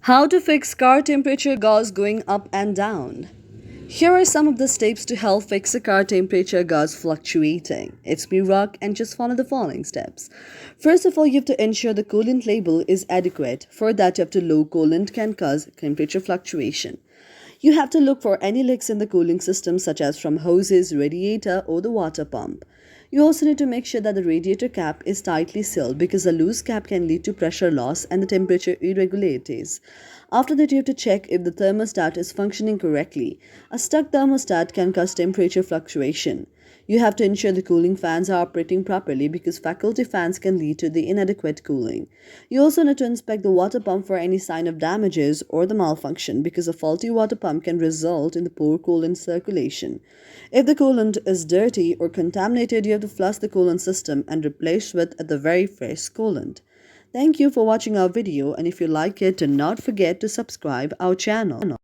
How to fix car temperature gauge going up and down. Here are some of the steps to help fix a car temperature gauge fluctuating. It's me Rock and just follow the following steps. First of all, you have to ensure the coolant label is adequate. For that, you have to low coolant can cause temperature fluctuation. You have to look for any leaks in the cooling system such as from hoses, radiator or the water pump. You also need to make sure that the radiator cap is tightly sealed because a loose cap can lead to pressure loss and the temperature irregularities. After that, you have to check if the thermostat is functioning correctly. A stuck thermostat can cause temperature fluctuation. You have to ensure the cooling fans are operating properly because faculty fans can lead to the inadequate cooling. You also need to inspect the water pump for any sign of damages or the malfunction because a faulty water pump can result in the poor coolant circulation. If the coolant is dirty or contaminated, you have to flush the coolant system and replace with the very fresh coolant. Thank you for watching our video, and if you like it, do not forget to subscribe our channel.